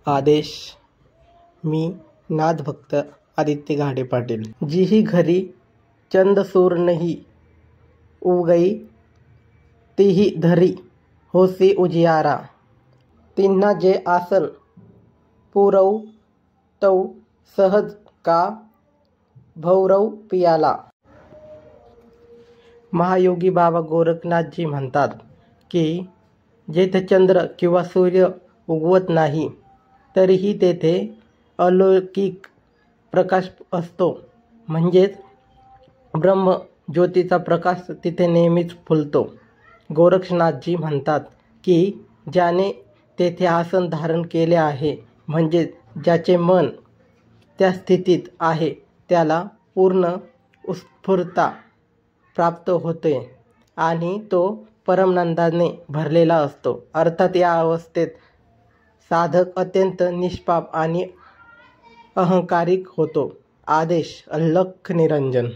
आदेश. मी नादभक्त आदित्य घाडे पाटील. जीही घरी चंदसूर नहीं उगई तीही धरी होसी उजियारा. तिन्हा जे आसन पुरव तव सहज का भौरव पियाला. महायोगी बाबा गोरखनाथजी म्हणतात की जेथे चंद्र किंवा सूर्य उगवत नाही तरीही तेथे अलौकिक प्रकाश असतो. म्हणजेच ब्रह्म ज्योतीचा प्रकाश तिथे नेहमीच फुलतो. गोरक्षनाथजी म्हणतात की ज्याने तेथे आसन धारण केले आहे म्हणजेच ज्याचे मन त्या स्थितीत आहे त्याला पूर्ण उत्स्फूर्तता प्राप्त होते आणि तो परमानंदाने भरलेला असतो. अर्थात या अवस्थेत साधक अत्यंत निष्पाप आणि अहंकारिक होतो. आदेश. अलख निरंजन.